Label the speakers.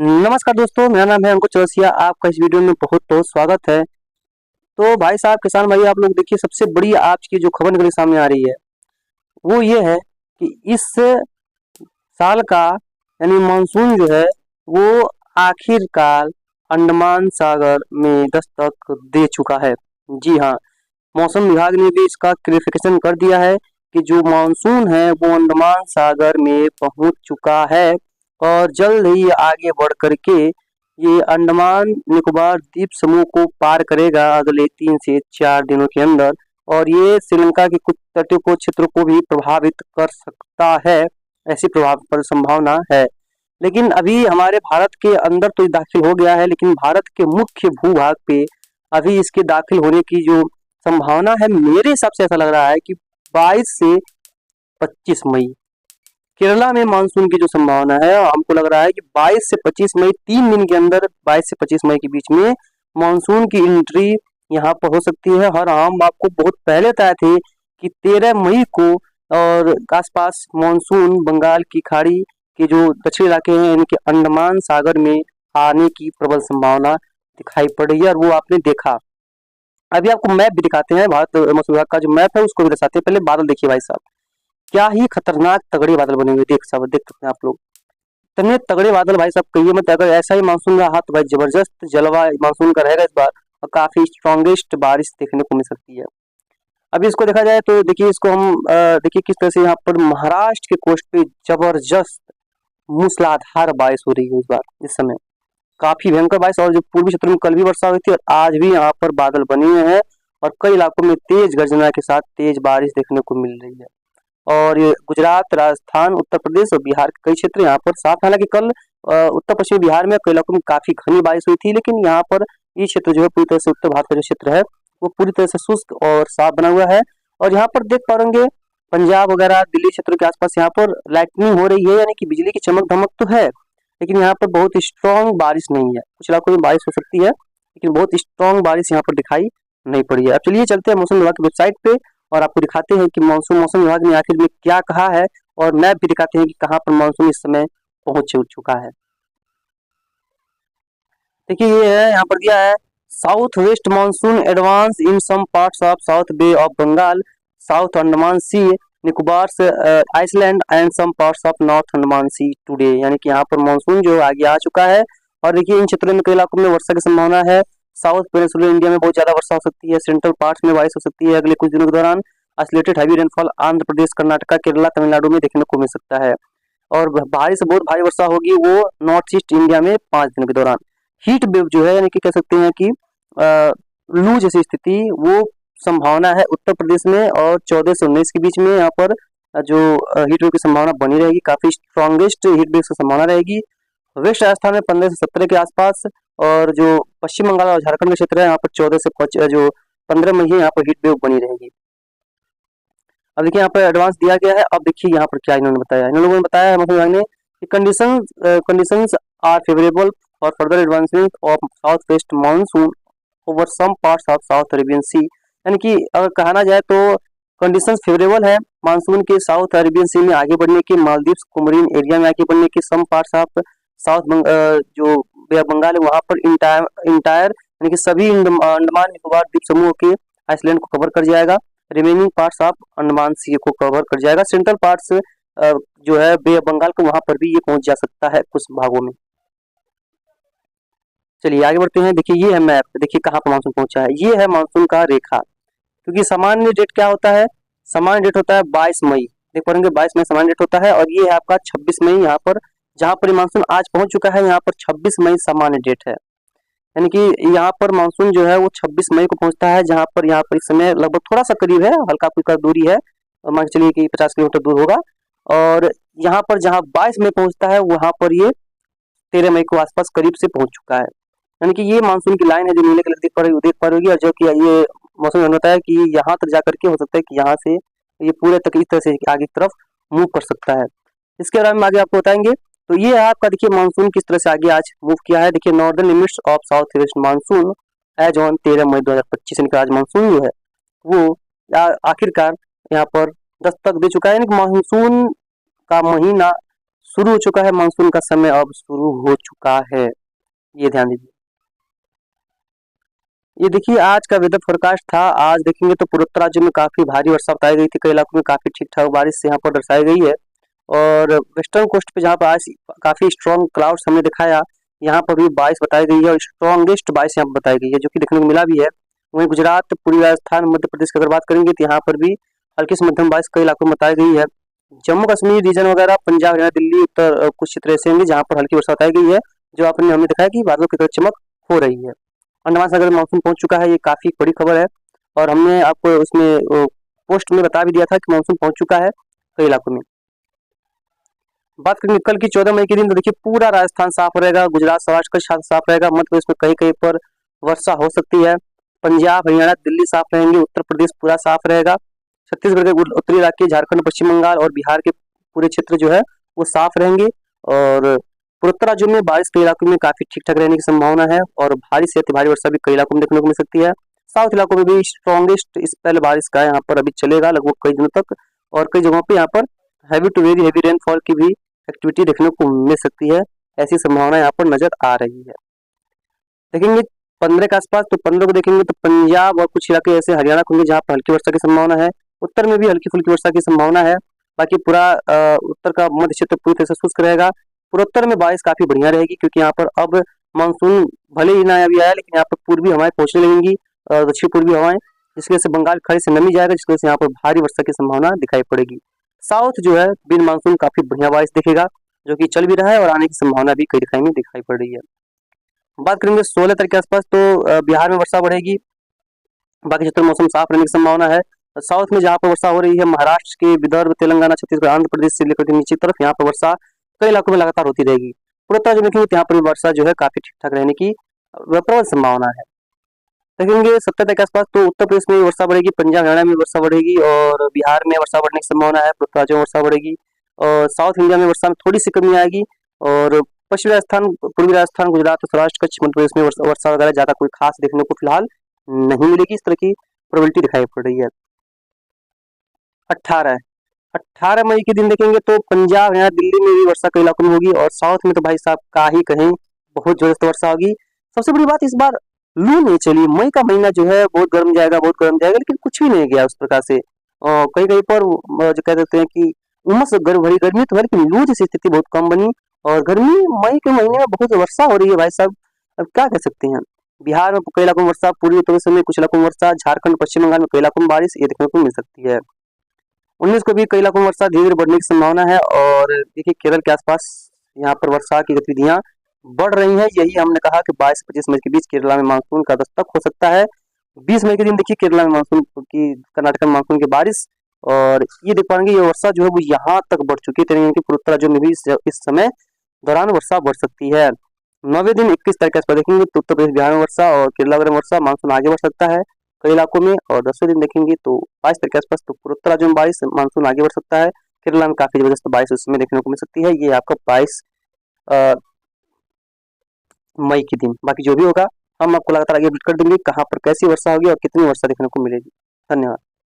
Speaker 1: नमस्कार दोस्तों, मेरा नाम है अंकुर चौरसिया। आपका इस वीडियो में बहुत बहुत स्वागत है। तो भाई साहब, किसान भाई, आप लोग देखिए, सबसे बड़ी आज की जो खबर निकली सामने आ रही है वो ये है कि इस साल का यानी मानसून जो है वो आखिरकार अंडमान सागर में दस्तक दे चुका है। जी हाँ, मौसम विभाग ने भी इसका क्लेरिफिकेशन कर दिया है कि जो मानसून है वो अंडमान सागर में पहुंच चुका है और जल्द ही आगे बढ़ करके ये अंडमान निकोबार द्वीप समूह को पार करेगा अगले 3 से 4 दिनों के अंदर। और ये श्रीलंका के कुछ तटीय को क्षेत्रों को भी प्रभावित कर सकता है, ऐसी प्रभाव पर संभावना है। लेकिन अभी हमारे भारत के अंदर तो ये दाखिल हो गया है, लेकिन भारत के मुख्य भूभाग पे अभी इसके दाखिल होने की जो संभावना है, मेरे हिसाब से ऐसा लग रहा है कि 22 से 25 मई केरला में मानसून की जो संभावना है, हमको लग रहा है कि 22 से 25 मई 3 दिन के अंदर 22 से 25 मई के बीच में मानसून की एंट्री यहाँ पर हो सकती है। और हम आपको बहुत पहले बताए थे कि 13 मई को और आसपास मानसून बंगाल की खाड़ी के जो दक्षिणी इलाके हैं इनके अंडमान सागर में आने की प्रबल संभावना दिखाई पड़ रही है, और वो आपने देखा। अभी आपको मैप भी दिखाते हैं, भारत मौसम विभाग का जो मैप है उसको भी दर्शाते हैं। पहले बादल देखिए भाई साहब, क्या ही खतरनाक तगड़े बादल बने हुए, देख सकते हैं आप लोग। इतने तगड़े बादल भाई साहब, कहिए मत। अगर ऐसा ही मानसून रहा तो भाई जबरदस्त जलवा मानसून का रहेगा इस बार, और काफी स्ट्रॉन्गेस्ट बारिश देखने को मिल सकती है। अभी इसको देखा जाए तो देखिए, इसको हम देखिए किस तरह से यहाँ पर महाराष्ट्र के कोस्ट पे जबरदस्त मूसलाधार बारिश हो रही है इस बार, इस समय काफी भयंकर बारिश। और जो पूर्वी क्षेत्रों में कल भी वर्षा हुई थी और आज भी यहाँ पर बादल बने हुए हैं, और कई इलाकों में तेज गर्जना के साथ तेज बारिश देखने को मिल रही है। और ये गुजरात, राजस्थान, उत्तर प्रदेश और बिहार के कई क्षेत्र यहाँ पर साफ। हालांकि कल उत्तर पश्चिमी बिहार में कई इलाकों में काफी घनी बारिश हुई थी, लेकिन यहाँ पर ये क्षेत्र जो है पूरी तरह से, उत्तर भारत का जो क्षेत्र है वो पूरी तरह से शुष्क और साफ बना हुआ है। और यहाँ पर देख पाएंगे पंजाब वगैरह दिल्ली क्षेत्रों के आसपास यहाँ पर लाइटनिंग हो रही है, यानी कि बिजली की चमक धमक तो है, लेकिन यहाँ पर बहुत स्ट्रॉन्ग बारिश नहीं है। कुछ इलाकों में बारिश हो सकती है, लेकिन बहुत स्ट्रॉन्ग बारिश यहाँ पर दिखाई नहीं पड़ी है। अब चलिए चलते हैं मौसम विभाग की वेबसाइट पे और आपको दिखाते हैं कि मौसम विभाग ने आखिर में क्या कहा है, और मैप भी दिखाते हैं कि कहाँ पर मानसून इस समय पहुंच चुका है। देखिए, ये है यहाँ पर दिया है, south west monsoon advance in some parts of south Bay of Bengal, south Andaman Sea, Nicobar island and some parts of north Andaman Sea today. यानी कि यहाँ पर मानसून जो आगे आ चुका है। और देखिए, इन क्षेत्रों में कई इलाकों में वर्षा की संभावना है। साउथ पेनिनसुलर इंडिया में बहुत ज्यादा वर्षा हो सकती है, सेंट्रल पार्ट्स में बारिश हो सकती है अगले कुछ दिनों के दौरान। Isolated heavy rainfall Andhra Pradesh, Karnataka, Kerala, Tamil Nadu में देखने को मिल सकता है। और भारी से बहुत भारी वर्षा होगी वो नॉर्थ ईस्ट इंडिया में 5 दिनों के दौरान। हीट वेव जो है, यानी कि कह सकते हैं कि लू जैसी स्थिति, वो संभावना है उत्तर प्रदेश में, और 14 से 19 के बीच में यहाँ पर जो हीट वेव की संभावना बनी रहेगी, काफी स्ट्रॉन्गेस्ट हीट वेव की संभावना रहेगी। वेस्ट राजस्थान में 15 से 17 के आसपास, और जो पश्चिम बंगाल और झारखंड का क्षेत्र है यहाँ पर 14 से जो 15 मई यहाँ पर हीट वेव बनी रहेगी। अब देखिए, यहाँ पर एडवांस दिया गया है। अब देखिए यहाँ पर क्या इन्होंने बताया, इन लोगों ने बताया है मौसम विभाग ने कि conditions are favourable for further advancement of south west monsoon over some parts of south Arabian sea. यानी कि अगर कहना जाए तो कंडीशंस फेवरेबल है मानसून के साउथ अरेबियन सी में आगे बढ़ने के, मालदीव्स कुमरीन एरिया में आगे बढ़ने के, सम पार्ट्स ऑफ साउथ जो बे ऑफ बंगाल है वहां पर इंटायर यानी कि सभी अंडमान निकोबार द्वीप समूह के आइसलैंड को कवर कर जाएगा। रिमेनिंग पार्ट्स ऑफ अंडमान सी को कवर कर जाएगा। सेंट्रल पार्ट्स जो है बे ऑफ बंगाल को, वहां पर भी ये पहुंच जा सकता है कुछ भागों में। चलिए आगे बढ़ते हैं। देखिए, ये है मैप, देखिए कहाँ पर मानसून पहुंचा है। ये है मानसून का रेखा, क्योंकि सामान्य डेट क्या होता है, सामान्य डेट होता है 22 मई। देख पाएंगे 22 मई सामान्य डेट होता है, और ये है आपका 26 मई यहाँ पर, जहाँ पर मानसून आज पहुंच चुका है। यहाँ पर 26 मई सामान्य डेट है, यानी कि यहाँ पर मानसून जो है वो 26 मई को पहुंचता है, जहाँ पर यहाँ पर इस समय लगभग थोड़ा सा करीब है, हल्का फुल्का दूरी है, मान के चलिए कि 50 किलोमीटर दूर होगा। और यहाँ पर जहाँ 22 मई पहुंचता है वहां पर ये 13 मई को आसपास करीब से पहुंच चुका है। यानी कि ये मानसून की लाइन है जो नीले कलर देख पा रही होगी, और जो कि ये मौसम विभाग बताया कि यहाँ तक जाकर के हो सकता है कि यहाँ से ये पूरे तक इस तरह से आगे की तरफ मूव कर सकता है। इसके बारे में आगे आपको बताएंगे। तो ये है आपका, देखिए मानसून किस तरह से आगे आज मूव किया है। देखिए, northern limits of south west monsoon as on 13 May 2025, यानी कि आज मानसून जो है वो आखिरकार यहाँ पर दस्तक दे चुका है। यानी कि मानसून का महीना शुरू हो चुका है, मानसून का समय अब शुरू हो चुका है, ये ध्यान दीजिए। ये देखिए आज का वेदर फोरकास्ट था। आज देखेंगे तो पूर्वोत्तर राज्यों में काफी भारी वर्षा बताई गई थी, कई इलाकों में काफी ठीक ठाक बारिश यहाँ पर दर्शाई गई है। और वेस्टर्न कोस्ट पे जहाँ पर आज काफी स्ट्रॉन्ग क्लाउड्स हमने दिखाया, यहाँ पर भी बारिश बताई गई है और स्ट्रॉन्गेस्ट बारिश यहाँ पर बताई गई है, जो कि देखने को मिला भी है। वहीं गुजरात, पूर्वी राजस्थान, मध्य प्रदेश की अगर बात करेंगे तो यहाँ पर भी हल्की से मध्यम बारिश कई इलाकों में बताई गई है। जम्मू कश्मीर रीजन वगैरह, पंजाब, हरियाणा, दिल्ली, उत्तर कुछ क्षेत्र ऐसे होंगे जहाँ पर हल्की वर्षा बताई गई है, जो आपने हमें दिखाया कि बादलों की तरह चमक हो रही है। अंडमान सागर में मानसून पहुंच चुका है, ये काफी बड़ी खबर है और हमने आपको उसमें पोस्ट में बता भी दिया था कि मानसून पहुंच चुका है कई इलाकों में। बात करेंगे कल की 14 मई के दिन, तो देखिए पूरा राजस्थान साफ रहेगा, गुजरात, सौराष्ट्र का साफ रहेगा, मध्य प्रदेश में कहीं कहीं पर वर्षा हो सकती है, पंजाब, हरियाणा, दिल्ली साफ रहेंगे, उत्तर प्रदेश पूरा साफ रहेगा, छत्तीसगढ़ के उत्तरी इलाके, झारखंड, पश्चिम बंगाल और बिहार के पूरे क्षेत्र जो है वो साफ रहेंगे। और पूर्वोत्तर राज्यों में बारिश कई इलाकों में काफी ठीक ठाक रहने की संभावना है और भारी से अति भारी वर्षा भी कई इलाकों में देखने को मिल सकती है। साउथ इलाकों में भी स्ट्रॉन्गेस्ट स्पेल बारिश का यहाँ पर अभी चलेगा लगभग कई दिनों तक, और कई जगहों पे यहाँ पर heavy to very heavy rainfall की भी एक्टिविटी देखने को मिल सकती है, ऐसी संभावना यहाँ पर नजर आ रही है। देखेंगे 15 के आसपास, तो 15 को देखेंगे तो पंजाब और कुछ इलाके ऐसे हरियाणा होंगे जहाँ पर हल्की वर्षा की संभावना है, उत्तर में भी हल्की फुल्की वर्षा की संभावना है। बाकी पूरा उत्तर का मध्य क्षेत्र पूरी तरह से शुष्क रहेगा। पूर्वोत्तर में बारिश काफी बढ़िया रहेगी क्योंकि यहाँ पर अब मानसून भले ही ना अभी आया, लेकिन यहाँ पर पूर्वी हवाएं पहुंचने लगेंगी, दक्षिण पूर्वी हवाएं, जिसकी वजह से बंगाल की खाड़ी से नमी जाएगा, जिसकी वजह से यहाँ पर भारी वर्षा की संभावना दिखाई पड़ेगी। साउथ जो है बिन मानसून काफी बढ़िया बारिश दिखेगा, जो कि चल भी रहा है और आने की संभावना भी कई दिखाई में दिखाई पड़ रही है। बात करेंगे 16 तारीख के आसपास, तो बिहार में वर्षा बढ़ेगी, बाकी क्षेत्र मौसम साफ रहने की संभावना है। साउथ में जहाँ पर वर्षा हो रही है, महाराष्ट्र के विदर्भ, तेलंगाना, छत्तीसगढ़, आंध्र प्रदेश से लेकर के नीचे तरफ यहाँ पर वर्षा कई इलाकों में लगातार होती रहेगी। पूर्वोत्तर जो देखेंगे यहाँ पर वर्षा जो है काफी ठीक ठाक रहने की प्रबल संभावना है। देखेंगे 17 तारीख के आसपास, तो उत्तर प्रदेश में वर्षा बढ़ेगी, पंजाब, हरियाणा में वर्षा बढ़ेगी और बिहार में वर्षा बढ़ने की संभावना है, पूर्वोत्तर राज्यों में वर्षा बढ़ेगी और साउथ इंडिया में वर्षा में थोड़ी सी कमी आएगी और पश्चिमी राजस्थान, पूर्वी राजस्थान, गुजरात, सौराष्ट्र, कच्छ, मध्य प्रदेश में वर्षा वगैरह ज्यादा कोई खास देखने को फिलहाल नहीं मिलेगी, इस तरह की प्रोबेबिलिटी दिखाई पड़ रही है। 18 मई के दिन देखेंगे तो पंजाब, हरियाणा, दिल्ली में भी वर्षा कई इलाकों में होगी और साउथ में तो भाई साहब का ही कहीं बहुत जबरदस्त वर्षा होगी। सबसे बड़ी बात, इस बार लू नहीं चली, मई का महीना जो है बहुत गर्म जाएगा, बहुत गर्म जाएगा, लेकिन कुछ भी नहीं गया उस प्रकार से। कहीं कहीं पर जो कह देते हैं कि उमस भरी गर्मी तो है, लेकिन लू जैसी स्थिति बहुत कम बनी और गर्मी मई के महीने में बहुत वर्षा हो रही है भाई साहब, अब क्या कह सकते हैं। बिहार में कई इलाकों में वर्षा, पूर्वी उत्तर प्रदेश में कुछ इलाकों में वर्षा, झारखंड, पश्चिम बंगाल में कई इलाकों में बारिश ये देखने को मिल सकती है। 19 को भी कई इलाकों में वर्षा धीरे धीरे बढ़ने की संभावना है और देखिए केरल के आसपास यहाँ पर वर्षा की गतिविधियां बढ़ रही हैं। यही हमने कहा कि 22 से 25 मई के बीच केरला में मानसून का दस्तक हो सकता है। 20 मई के दिन देखिए केरला में मानसून की, कर्नाटक में मानसून की बारिश, और ये देख पाएंगे ये वर्षा जो है वो यहाँ तक बढ़ चुकी है, यानी कि पूर्वोत्तर राज्यों में भी इस समय दौरान वर्षा बढ़ सकती है। 9वें दिन 21 तारीख के आसपास देखेंगे तो उत्तर प्रदेश, बिहार में वर्षा और केरला वगैरह में वर्षा, मानसून आगे बढ़ सकता है कई इलाकों में। और 10वें दिन देखेंगे तो 22 तारीख के आसपास तो पूर्वोत्तर राज्यों में बारिश, मानसून आगे बढ़ सकता है, केरला में काफी जबरदस्त बारिश उस समय देखने को मिल सकती है। ये आपका 22 मई के दिन, बाकी जो भी होगा हम आपको लगातार आगे अपडेट कर देंगे कहाँ पर कैसी वर्षा होगी और कितनी वर्षा देखने को मिलेगी। धन्यवाद।